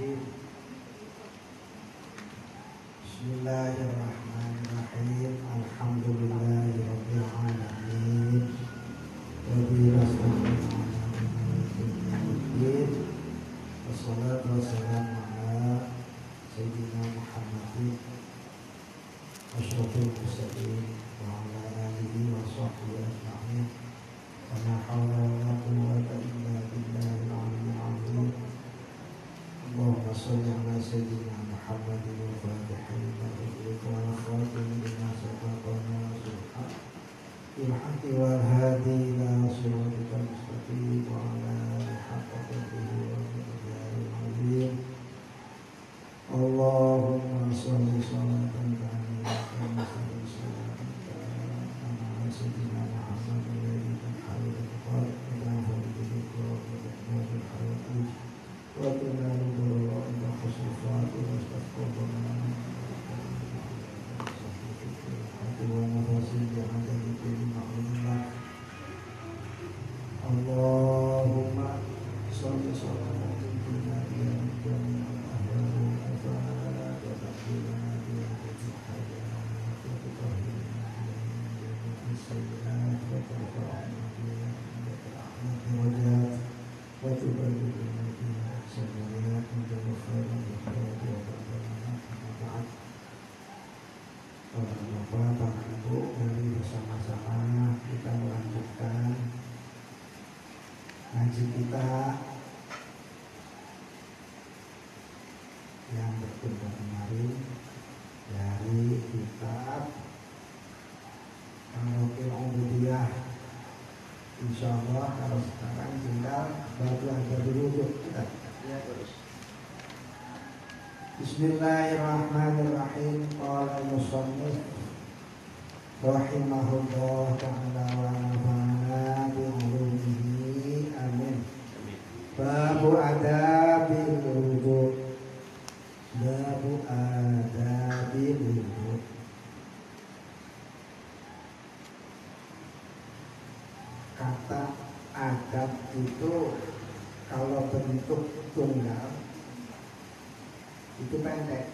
الرجيم بسم الله الرحمن الرحيم الحمد لله رب العالمين وبه نستعين على أمور الدين والصلاة والسلام على سيدنا محمد أشرف المرسلين وعلى آله وصحبه أجمعين ولا حول ولا قوة إلا بالله العلي العظيم اللهم صل على سيدنا محمد الفاتح لما أغلق والخاتم لما سبق ناصر الحق بالحق والهادي إلى صراطك المستقيم وعلى آله حق قدره ومقداره العظيم اللهم صل صلاة كاملة كما صلى على سيدنا محمد الذي تنحل الأقوال وتنفذ بالذكر وتحمد الحوائج وتنال ضرائب الخصوصات واستغفرنا ونفاسد بعدد كل معلومات اللهم صل صلاة تنادي جميع الأهوال والآفات وتحفظنا بهذه الحياة وتطهرنا بها من السيئات وترفعنا بها عندك أعلى الدرجات وتبلغنا بها سماوات وتغفر الخيرات وتقبلنا أما بعد. Para bapak, para ibu, mari bersama-sama kita melanjutkan ngaji kita yang bertunda kemarin dari kitab Al-Raqil Ubudiyah. Insya Allah kalau sekarang tinggal baru ada dulu kita. Ya terus. Bismillahirrahmanirrahim. Qala al-musannif rahimahullah ta'ala wa nafa'ana bi 'ulumihi amin. Babu adabil wudu. Babu adabil wudu. Kata adab itu kalau bentuk tunggal itu pendek,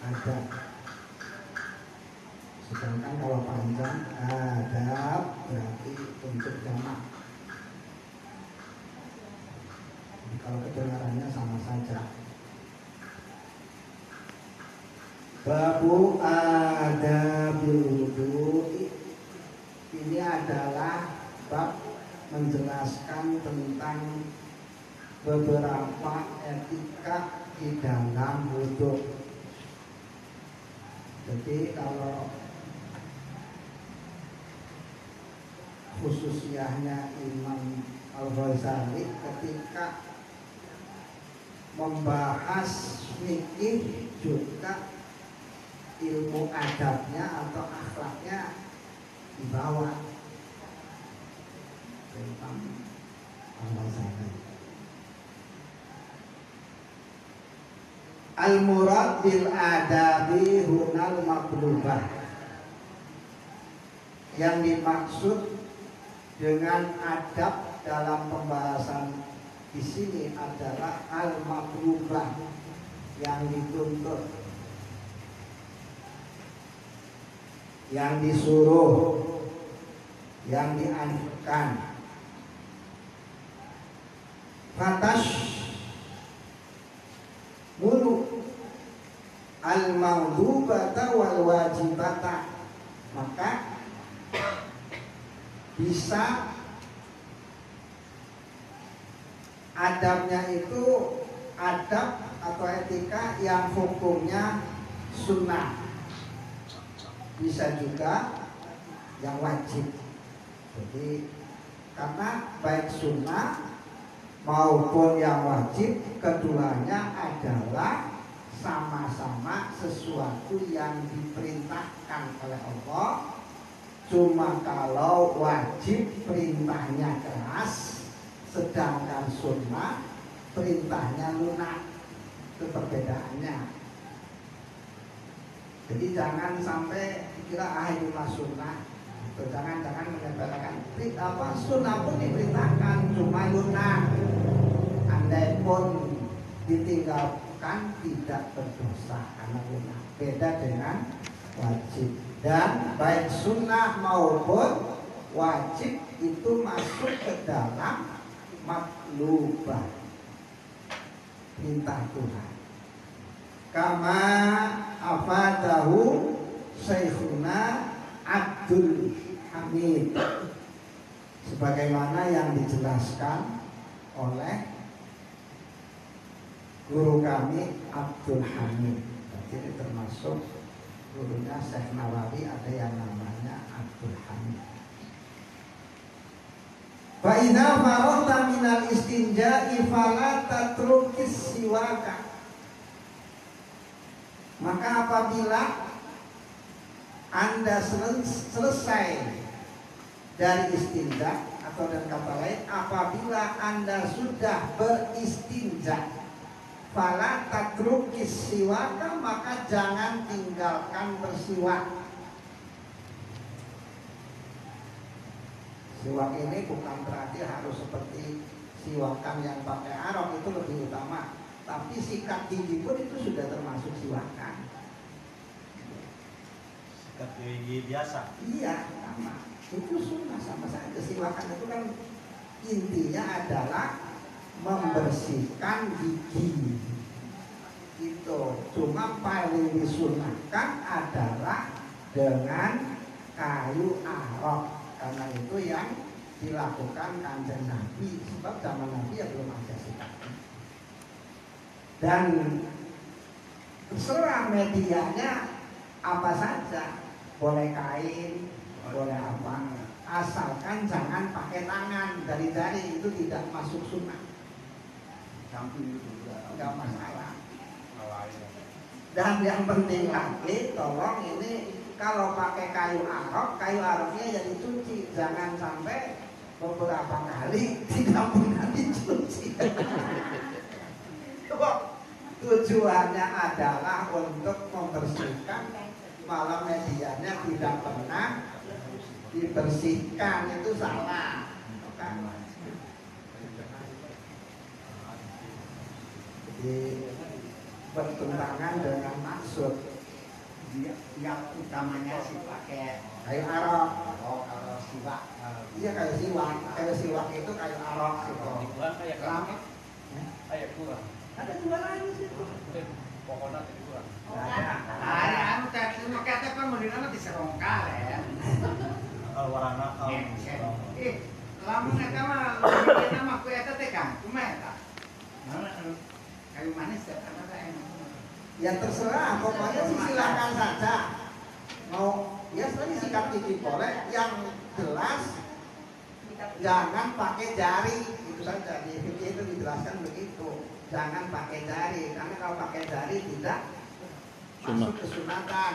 adab. Sedangkan kalau panjang, adab berarti bentuk jamak. Jadi kalau kedengarannya sama saja. Babu adabil wudu ini adalah bab menjelaskan tentang beberapa etika di dalam wudu. Jadi kalau khususnya Imam Al-Ghazali ketika membahas fikih juga ilmu adabnya atau akhlaknya dibawa tentang Al-Ghazali. Al-murad bil adabi hunal maqlubah. Yang dimaksud dengan adab dalam pembahasan di sini adalah al-maqlubah, yang dituntut, yang disuruh, yang dianjurkan. Fatash mulu al-mawdubata wal wajibata, maka bisa adabnya itu adab atau etika yang hukumnya sunnah, bisa juga yang wajib. Jadi karena baik sunnah maupun yang wajib, keduanya adalah sama-sama sesuatu yang diperintahkan oleh Allah. Cuma kalau wajib perintahnya keras, sedangkan sunnah perintahnya lunak. Itu perbedaannya. Jadi jangan sampai kira ahlul sunnah. Jangan menyebabkan sunnah pun diperintahkan, cuma lunak. Andai pun ditinggalkan tidak berdosa karena sunnah. Beda dengan wajib. Dan baik sunnah maupun wajib itu masuk ke dalam matlubah, perintah Tuhan. Kama afadahu Syekhuna Abdul Hamid, sebagaimana yang dijelaskan oleh guru kami Abdul Hamid. Jadi termasuk gurunya Syekh Nawawi, ada yang namanya Abdul Hamid. Fa idza faragta minal istinja'i fala tatrukis siwaka. Maka apabila Anda selesai dari istinja, atau dengan kata lain apabila Anda sudah beristinja, fala tatrukis siwaka, maka jangan tinggalkan bersiwak. Siwak ini bukan berarti harus seperti siwakan yang pakai arok, itu lebih utama. Tapi sikat gigi pun itu sudah termasuk siwakan. Sikat gigi biasa? Iya, sama. Itu sunnah, sama saja. Siwakan itu kan intinya adalah membersihkan gigi. Itu cuma paling disunahkan adalah dengan kayu arok, karena itu yang dilakukan Kanjeng Nabi, sebab zaman Nabi ya belum ada sikat. Dan terserah medianya apa saja, boleh kain, boleh apa, asalkan jangan pakai tangan dari jari, itu tidak masuk sunnah. Campur itu nggak masalah. Dan yang penting lagi, tolong ini kalau pakai kayu aroknya ya dicuci, jangan sampai beberapa kali tidak pernah dicuci. Tujuannya adalah untuk membersihkan, malah medianya tidak pernah dibersihkan, itu salah. Jadi bertentangan dengan maksud. Yang utamanya sih pakai Kayu arok. oh kalau siwak Iya, kayu siwak itu kayu arok gitu. kayak Lama. kayak kurang. Ada dua lagi sih. Pokoknya itu kurang. ada anu tadi cuma kata kan modalnya di serongkal ya Warna lamun eta mah nama ku eta teh kan cuma eta kayu manis ya apa enak. Ya terserah, pokoknya sih silakan saja. Mau ya tadi sikat gigi boleh, yang jelas jangan pakai jari, itu saja. Di fikih itu dijelaskan begitu, jangan pakai jari, karena kalau pakai jari tidak masuk kesunatan.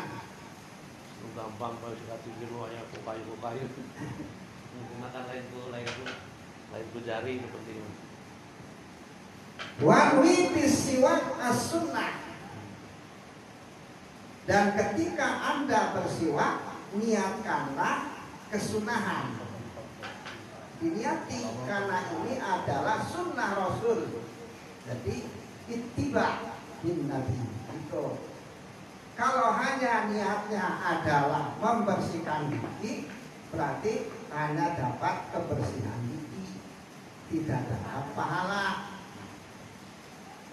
Gampang kalau sikat gigi lu hanya kayu menggunakan lain itu jari seperti itu. Wanwi bisiwak as-sunnah. Dan ketika Anda bersiwak, niatkanlah kesunahan. Diniati karena ini adalah sunnah Rasul. Jadi ittiba bin Nabi itu. Kalau hanya niatnya adalah membersihkan gigi, berarti hanya dapat kebersihan gigi, tidak dapat pahala.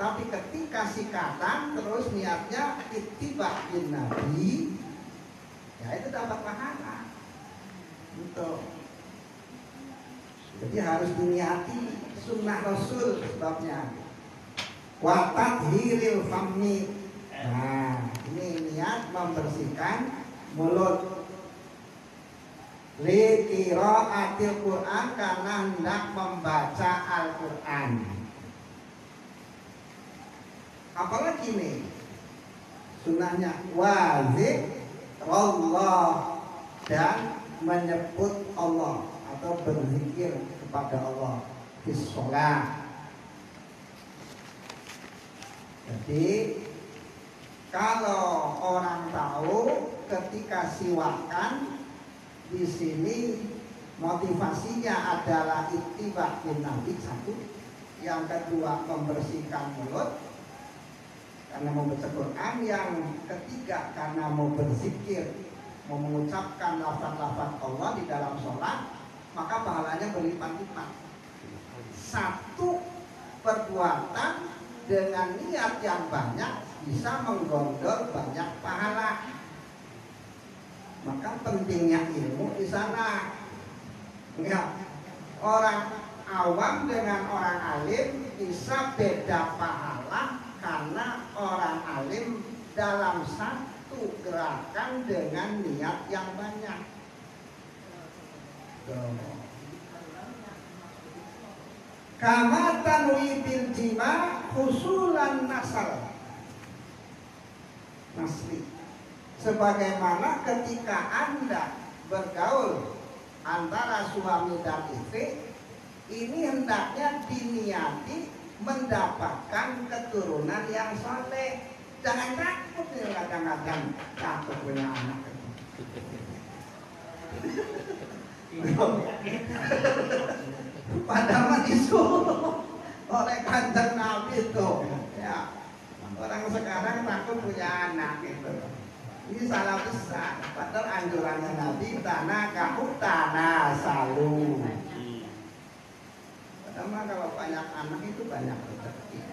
Tapi ketika sikatan terus niatnya ittiba bin Nabi, ya itu dapat pahala. Gitu. Jadi harus diniati sunnah Rasul sebabnya. Wa tathhiril fammi. Nah, ini niat membersihkan mulut. Li qiraatil Quran, karena hendak membaca Al-Quran. Apalagi nih sunnahnya wajib Allah, dan menyebut Allah atau berzikir kepada Allah di sholat. Jadi kalau orang tahu ketika siwakan di sini motivasinya adalah ittiba bin Nabi satu, yang kedua membersihkan mulut karena mau baca Quran, yang ketiga karena mau berzikir, mau mengucapkan lafaz-lafaz Allah di dalam sholat, maka pahalanya berlipat-lipat. Satu perbuatan dengan niat yang banyak bisa menggondol banyak pahala. Maka pentingnya ilmu di sana. Enggak, orang awam dengan orang alim bisa beda pahala karena orang alim dalam satu gerakan dengan niat yang banyak. Kama tanwi bil jima husulan nasal nasli. Sebagaimana ketika Anda bergaul antara suami dan istri, ini hendaknya diniati mendapatkan keturunan yang soleh. Jangan takut nih, kadang-kadang takut punya anak. Padahal disuruh oleh Kanjeng Nabi itu, ya. Orang sekarang takut punya anak gitu. Ini salah besar. Padahal anjurannya Nabi tanah kamu tanah salu. Padahal kalau banyak anak itu banyak rezeki.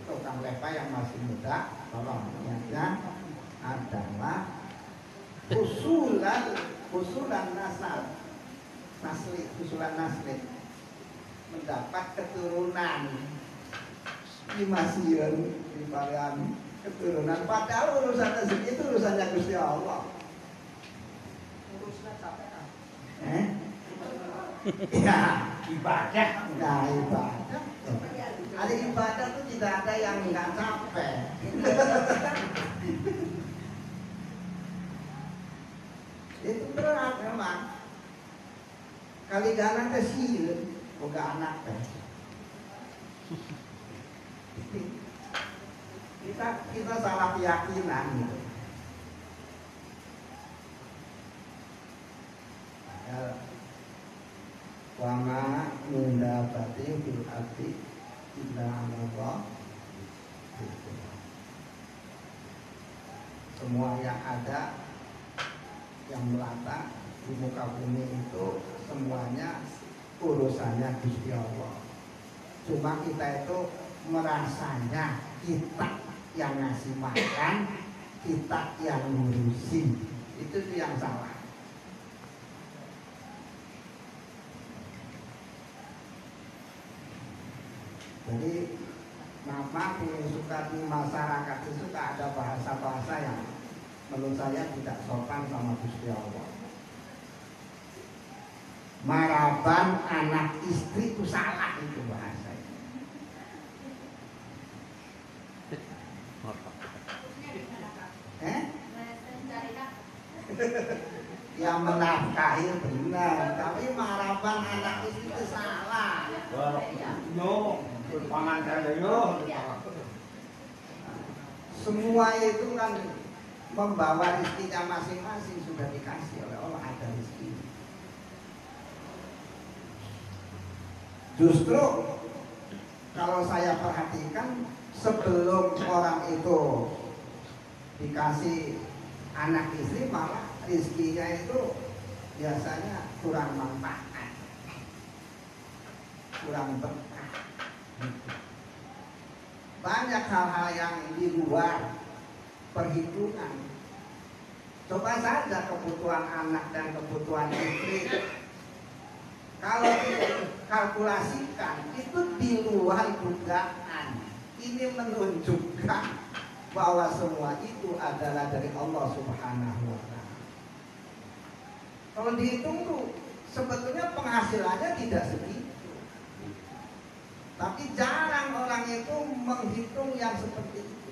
Tukang lepa yang masih muda, tolong niatnya adalah usulan nasli, mendapat keturunan di masyian di kalian keturunan. Padahal urusan rezeki itu urusannya Gusti Allah. Urusnya capek kan? Ya, Ibadah. nah ibadah. Ada ibadah itu tidak ada yang nggak capek. Itu berat memang. Kali ganan teh sieun, boga anak teh. Kita salah keyakinan gitu. Wama munda bati fil ardi illa Allah. Semua yang ada yang melata di muka bumi itu semuanya urusannya Gusti Allah. Cuma kita itu merasanya kita yang ngasih makan, kita yang ngurusin. Itu yang salah. Jadi mama suka di masyarakat itu suka ada bahasa-bahasa yang menurut saya tidak sopan sama Gusti Allah. Maraban anak istri itu salah, itu bahasa itu. Yang menafkahi benar, tapi maraban anak istri itu salah. No, pangan saya yo. Semua itu kan membawa rezekinya masing-masing, sudah dikasih oleh Allah, ada rezeki. Justru kalau saya perhatikan, sebelum orang itu dikasih anak istri, malah rezekinya itu biasanya kurang manfaat, kurang berkah. Banyak hal-hal yang di luar perhitungan. Coba saja kebutuhan anak dan kebutuhan istri, kalau dikalkulasikan itu di luar dugaan. Ini menunjukkan bahwa semua itu adalah dari Allah Subhanahu wa Ta'ala. Kalau dihitung tuh sebetulnya penghasilannya tidak segitu. Tapi jarang orang itu menghitung yang seperti itu.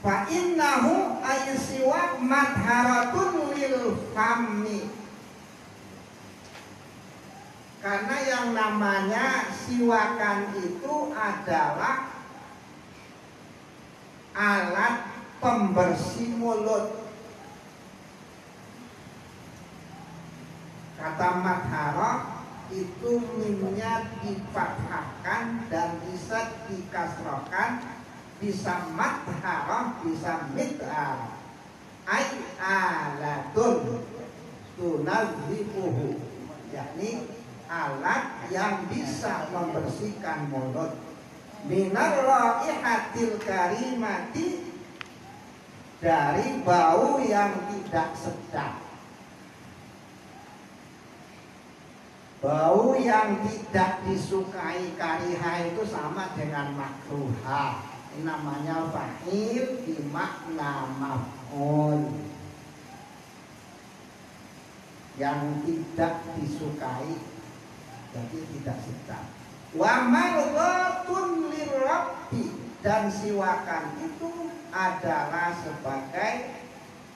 Fa innahu ayyasiwa madharatun lil fammi. Karena yang namanya siwakan itu adalah alat pembersih mulut. Kata madharah itu mimnya difathahkan dan bisa dikasrohkan, bisa madharah, bisa mid'ar. Ai alatun tunazzifuhu, yakni alat yang bisa membersihkan mulut minar raihatil karimati, dari bau yang tidak sedap. Bau yang tidak disukai kariha itu sama dengan makruha. Ini namanya fa'il bimakna maf'ul, yang tidak disukai, jadi tidak sedap. Wa marghatun lirabbi, dan siwakan itu adalah sebagai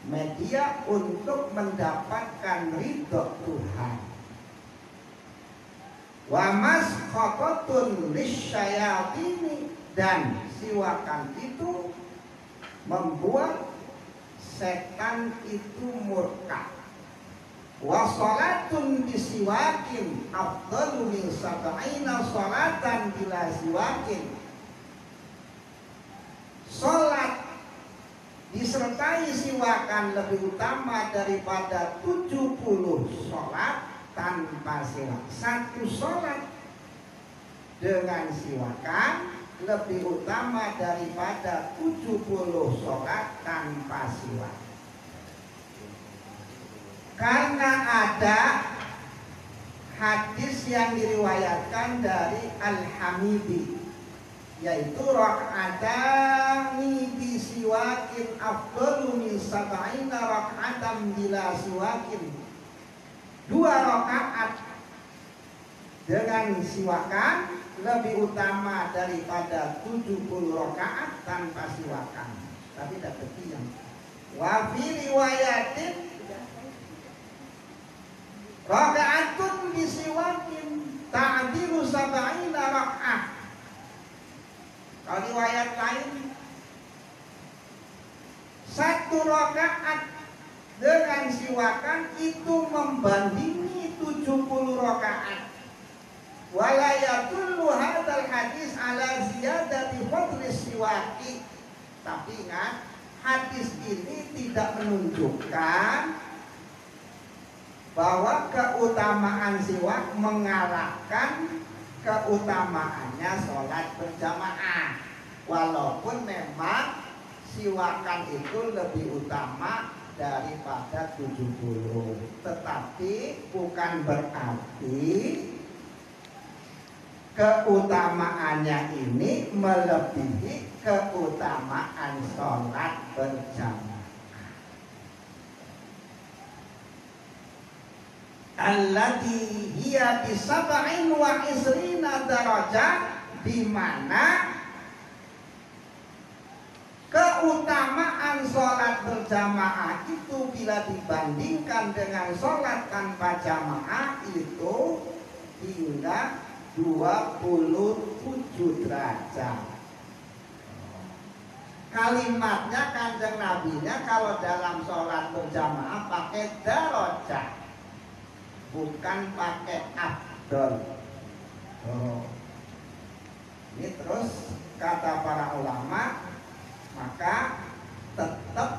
media untuk mendapatkan ridho Tuhan. Wa masqatatun lisyayatini, dan siwakan itu membuat setan itu murka. Wa salatun bisiwakin afdalu min sab'ina salatan bila siwakin. Salat disertai siwakan lebih utama daripada 70 salat tanpa siwak. Satu salat dengan siwakan lebih utama daripada 70 salat tanpa siwak. Karena ada hadis yang diriwayatkan dari Al-Hamidi, yaitu rak'atani bi siwakin afdalu min sab'ina rak'atan bila siwakin. 2 rakaat dengan siwakan lebih utama daripada 70 rakaat tanpa siwakan. Tapi tidak yang wa fi riwayatin rakaatun bi siwakin ta'dilu sab'ina rak'ah. Kalau riwayat lain 1 rakaat dengan siwakan itu membandingi 70 rakaat. Wala yadullu hadzal hadis ala ziyadati fadli siwaki. Tapi ingat, hadis ini tidak menunjukkan bahwa keutamaan siwak mengalahkan keutamaannya sholat berjamaah. Walaupun memang siwakan itu lebih utama daripada 70, tetapi bukan berarti keutamaannya ini melebihi keutamaan sholat berjamaah. Allati hiya bi sab'in wa isrina darajah, di mana keutamaan sholat berjamaah itu bila dibandingkan dengan sholat tanpa jamaah itu hingga 27 derajat. Kalimatnya Kanjeng Nabinya kalau dalam sholat berjamaah pakai darajah, bukan pakai afdol. Ini terus kata para ulama, maka tetap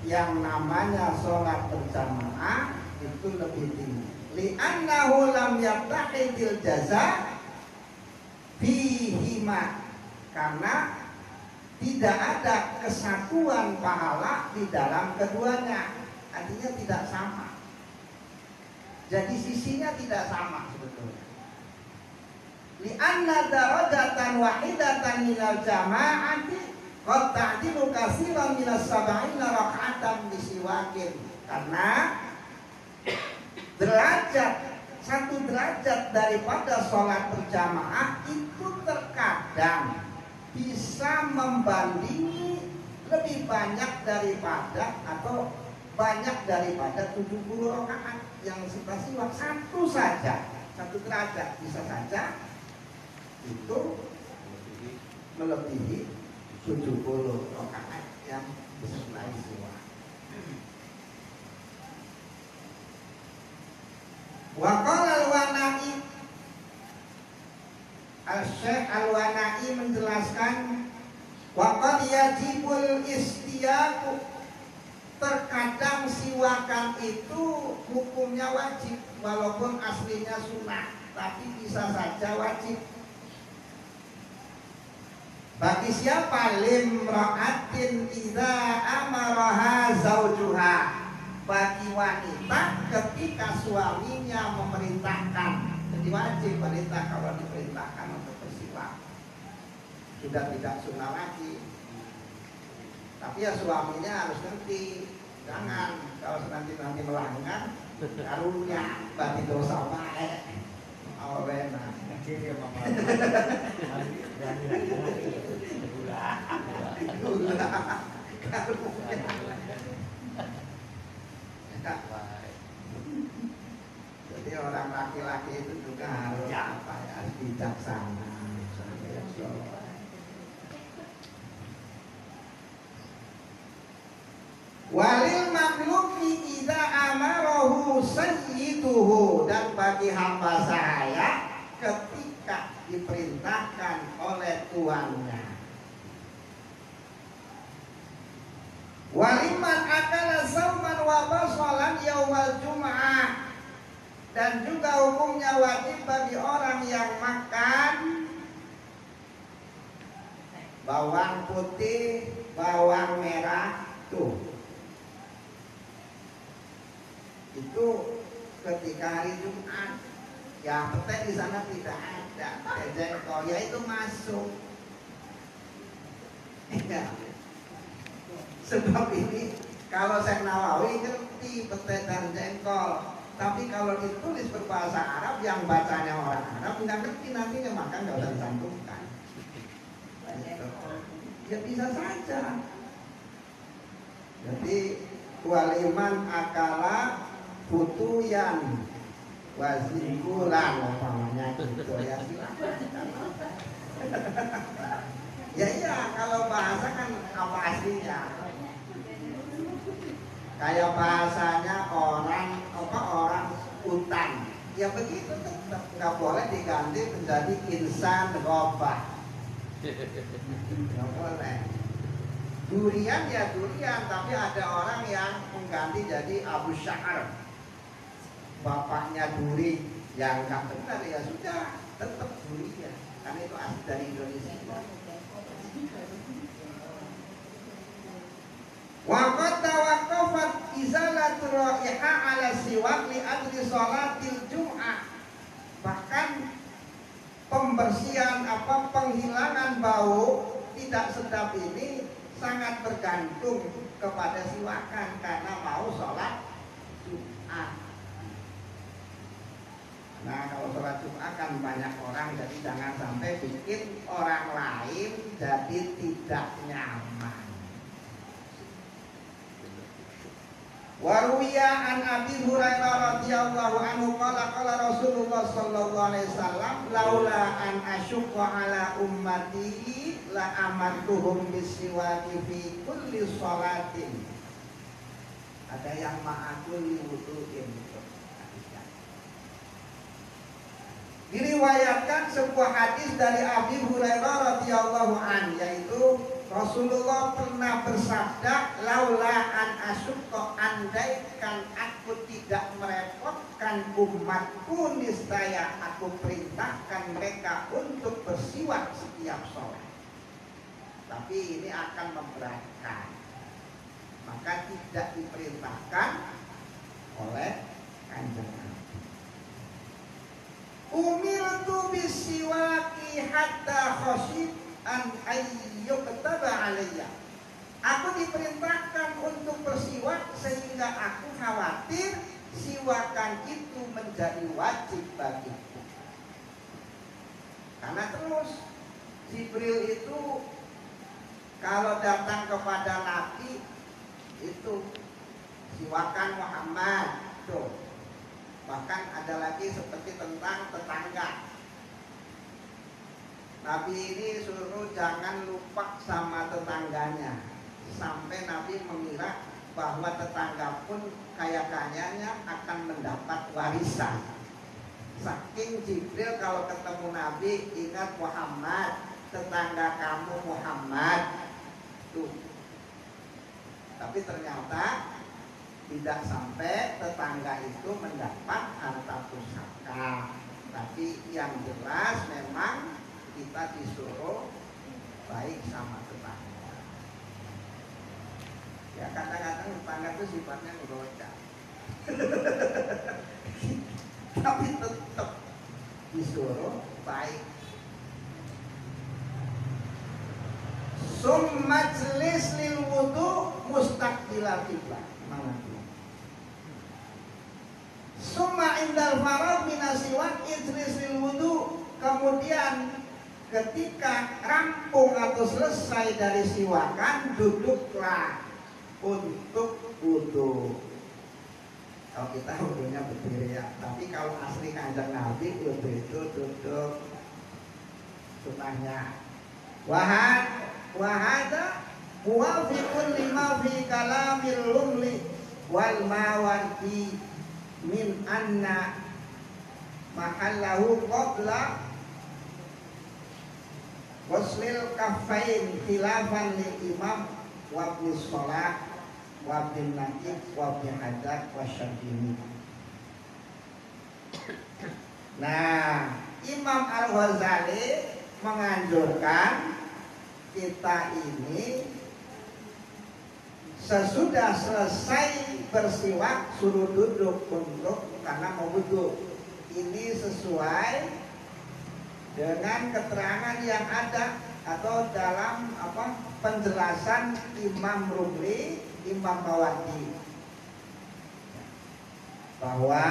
yang namanya sholat berjamaah itu lebih tinggi. Li'annahu lam yattahidil jaza bihima, karena tidak ada kesatuan pahala di dalam keduanya. Artinya tidak sama. Jadi sisinya tidak sama sebetulnya. Li'anna darajatan wahidatan minal jama'ati qad ta'dilu katsiran minas sab'ina rak'atan bisiwakin. Karena satu derajat daripada sholat berjamaah itu terkadang bisa membandingi lebih banyak daripada atau banyak daripada 70 rakaat yang sudah siwak. Satu saja, 1 derajat bisa saja itu melebihi 70 rakaat yang disertai siwak. Wa qala al-Wana'i, Al-Syekh Al-Wana'i menjelaskan wa qad yajibul istiyaqu, terkadang siwakan itu hukumnya wajib walaupun aslinya sunnah, tapi bisa saja wajib. Bagi siapa? Limra'atin idza amaraha zaujuha, bagi wanita ketika suaminya memerintahkan. Jadi wajib wanita kalau diperintahkan untuk bersiwak, sudah tidak sunnah lagi. Tapi ya suaminya harus ngerti, jangan kalau nanti melanggar karunya berarti dosa baik. Awalnya Kecil ya mama. gula karunya. Jadi orang laki-laki itu juga harus apa ya, harus bijaksana. Walil mamluki idza amarahu sayyiduhu, dan bagi hamba saya ketika diperintahkan oleh tuannya. Waliman akala sauman wa basalan yaumal jum'ah, dan juga hukumnya wajib bagi orang yang makan bawang putih, bawang merah tuh. Itu ketika hari Jumat, ya petai di sana tidak ada, jengkol ya itu masuk. Sebab ini kalau Syekh Nawawi ngerti petai dan jengkol, tapi kalau ditulis berbahasa Arab yang bacanya orang Arab nggak ngerti, nantinya maka nggak usah dicantumkan. Ya bisa saja. Jadi waliman akala putuyan wazikulan umpamanya gitu ya. Ya iya, kalau bahasa kan apa aslinya? Kayak bahasanya orang hutan, ya begitu tetap nggak boleh diganti menjadi insan gobah. Nggak boleh. Durian ya durian, tapi ada orang yang mengganti jadi Abu Sya'ar, bapaknya duri, yang nggak benar ya sudah tetap durian, karena itu asli dari Indonesia. Waqad tawaqqafat izalatu ra'iha 'ala siwak li adli sholatil jum'ah. Bahkan pembersihan penghilangan bau tidak sedap ini sangat bergantung kepada siwakan karena mau sholat Jumat. Nah kalau sholat Jumat kan banyak orang, jadi jangan sampai bikin orang lain jadi tidak nyaman. Waruwiya an Abi Hurairah radhiyallahu anhu qala qala Rasulullah sallallahu alaihi wasallam laula an asyqa ala ummati la amartuhum bisiwaki fi kulli sholatin. Ada yang ma'akul wudu'in. Diriwayatkan sebuah hadis dari Abi Hurairah radhiyallahu anhu, yaitu Rasulullah pernah bersabda, laula an asyqa, andaikan aku tidak merepotkan umatku, niscaya aku perintahkan mereka untuk bersiwak setiap sholat. Tapi ini akan memberatkan, maka tidak diperintahkan oleh Kanjeng Nabi. Umirtu bisiwaki hatta khasyid an ayyuktaba alayya. Aku diperintahkan untuk bersiwak sehingga aku khawatir siwakan itu menjadi wajib bagiku. Karena terus Jibril itu kalau datang kepada Nabi itu siwakan Muhammad tuh. Bahkan ada lagi seperti tentang tetangga. Nabi ini suruh jangan lupa sama tetangganya, sampai Nabi mengira bahwa tetangga pun kaya-kayanya akan mendapat warisan. Saking Jibril kalau ketemu Nabi ingat Muhammad, tetangga kamu Muhammad tuh. Tapi ternyata tidak sampai tetangga itu mendapat harta pusaka. Tapi yang jelas memang kita disuruh baik sama tetangga. Ya kadang-kadang tetangga itu sifatnya ngegoda. Tapi tetap disuruh baik. Majlis lil wudu mustaqbilal qiblah. Summa indal faragh minasiwak ijlis lil wudu. Kemudian ketika rampung atau selesai dari siwakan, duduklah untuk wudu. Kalau kita wudunya berdiri ya, tapi kalau asli Kanjeng Nabi wudu itu duduk sunahnya. Wahada muwafiqun lima fi kalamil lumli wal mawardi min anna mahallahu qabla waslil kaffain khilafan li imam wa ibn shalah wa ibn Najib wa ibn Hajar wa Syafi'i. Nah, Imam Al-Ghazali menganjurkan kita ini sesudah selesai bersiwak suruh duduk untuk karena mau wudu. Ini sesuai dengan keterangan yang ada atau dalam penjelasan Imam Rumli, Imam Mawardi, bahwa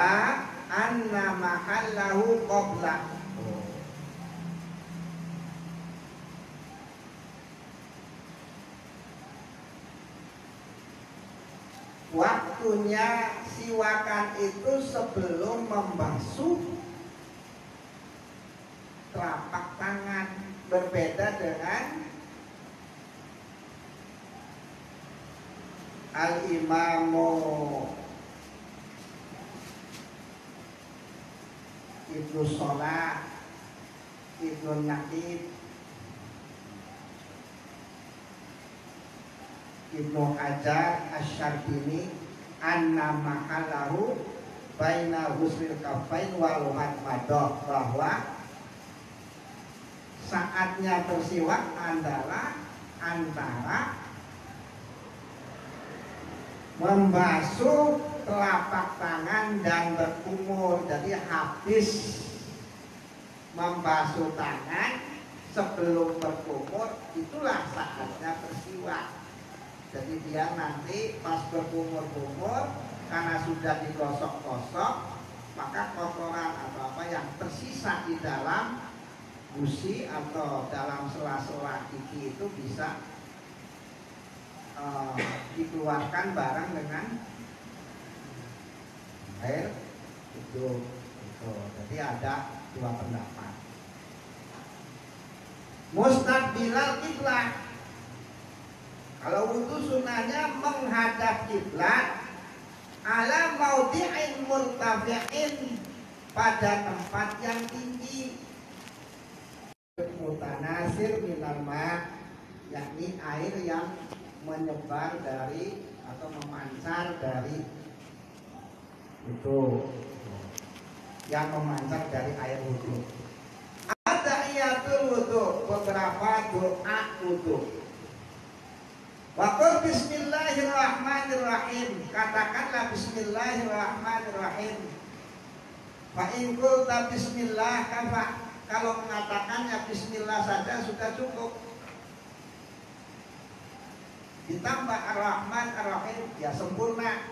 anna mahallahu qabla. Waktunya siwakan itu sebelum membasuh telapak tangan, berbeda dengan Al-Imamu Ibnu Shalah, Ibnu Najib, Ibnu Hajar Asy-Syarbini anna mahallahu baina husnil kafain wal madmadah, bahwa saatnya bersiwak adalah antara membasuh telapak tangan dan berkumur. Jadi habis membasuh tangan sebelum berkumur itulah saatnya bersiwak. Jadi dia nanti pas berkumur-kumur karena sudah digosok-gosok, maka kotoran atau apa yang tersisa di dalam gusi atau dalam sela-sela gigi itu bisa dikeluarkan bareng dengan air itu. Jadi ada dua pendapat. Mustaqbilal qiblah. Kalau wudu sunahnya menghadap kiblat ala maudhi'in murtafi'in, pada tempat yang tinggi. Mutanasir minal ma', yakni air yang menyebar dari atau memancar dari itu, yang memancar dari air wudu. Ada iyatul wudu, beberapa doa wudu. Waqul bismillahirrahmanirrahim, katakanlah bismillahirrahmanirrahim. Fa in qulta bismillah kafa, kalau mengatakannya bismillah saja sudah cukup. Ditambah ar-Rahman ar-Rahim, ya sempurna.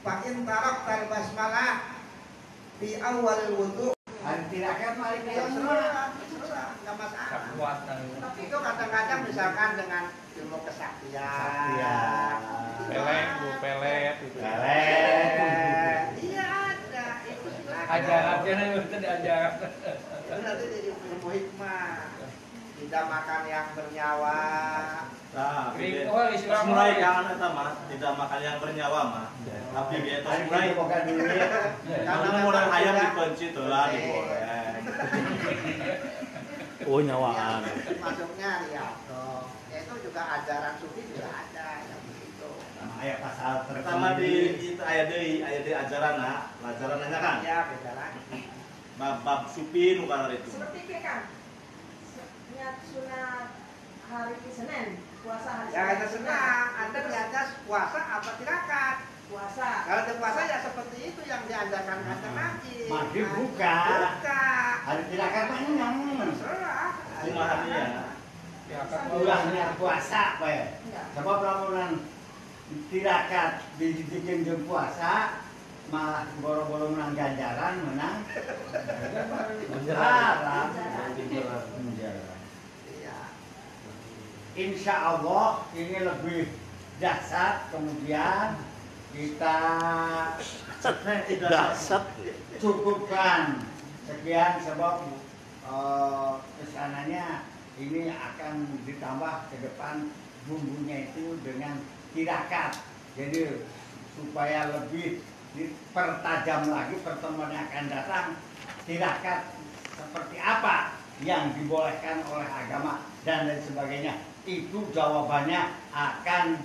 Fa in taraktal basmalah fi awal wudu, terakhir mari ya serah, enggak masalah. Tapi itu kadang-kadang misalkan dengan ilmu kesaktian, pelet iya ada, itu silakan. ajarannya itu diajarkan. Itu nanti jadi ilmu hikmah. Tidak makan yang bernyawa. Nah, Islam mulai jangan eta mah, tidak makan yang bernyawa mah. Tapi dia itu mulai Karena mulai hayam di kelinci telah digoreng. Oh nyawaan. Masuknya lihat dong. Itu juga ajaran sufi juga ada yang begitu. Ayat pasal pertama di itu ayat deui ajaran pelajarannya kan. Ya beda lagi. Bab supi nu kana itu. Seperti ke kan, niat sunat hari Senin, puasa hari Ya kita senang. Anda niatnya puasa apa tirakat? Puasa. Kalau dia puasa ya seperti itu yang diajarkan kanjeng Nabi. Maghrib buka. Buka. Hari tirakat panjang. Terserah. Kumahannya. Ulah niat puasa we. Enggak. Sebab lamunan tirakat dibikin jam puasa malah boro-boro menang ganjaran menang. Haram. Menjalan. Iya. Insya Allah ini lebih dahsyat. Kemudian kita Dasar. cukupkan sekian sebab kesananya ini akan ditambah ke depan bumbunya itu dengan tirakat. Jadi supaya lebih dipertajam lagi pertemuan yang akan datang, tirakat seperti apa yang dibolehkan oleh agama dan lain sebagainya, itu jawabannya akan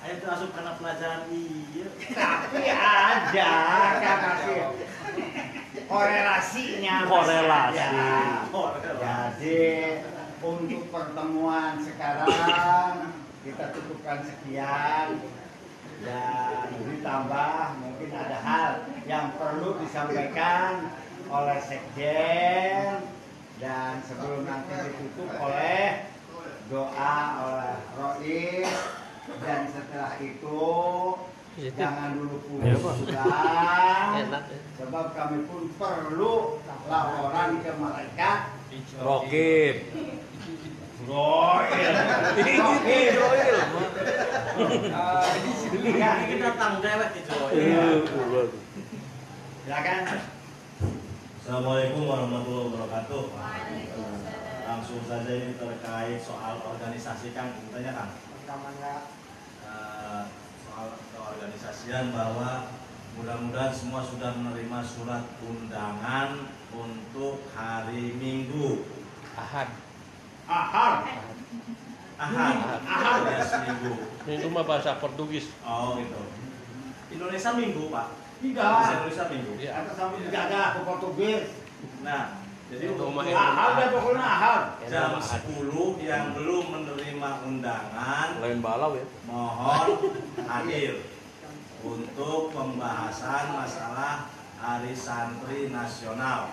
Ayo masuk karena pelajaran iya. tapi ada kan masih korelasinya masih Korelasi. ada. Jadi untuk pertemuan sekarang kita cukupkan sekian dan ditambah mungkin ada hal yang perlu disampaikan oleh sekjen dan sebelum nanti ditutup oleh doa oleh Rois dan setelah itu jangan dulu pulang Enak. sebab kami pun perlu laporan ke mereka. Rokib. Roil. Ya, ini datang dewek itu. Silakan. Assalamualaikum warahmatullahi wabarakatuh. Langsung saja ini terkait soal organisasi Kang, tanya Kang. Pertama enggak. Soal keorganisasian bahwa mudah-mudahan semua sudah menerima surat undangan untuk hari Minggu. Ahad. Ahad. Ahad. Ahad. Alias Minggu. Itu mah bahasa Portugis. Oh gitu. Indonesia Minggu Pak. Tidak. Indonesia Minggu. Iya. Atau sampai tidak ada aku Portugis. Nah, jadi untuk Ahad ya pokoknya ahad. jam 10 yang belum menerima undangan Lain balau ya. mohon hadir untuk pembahasan masalah Hari Santri Nasional.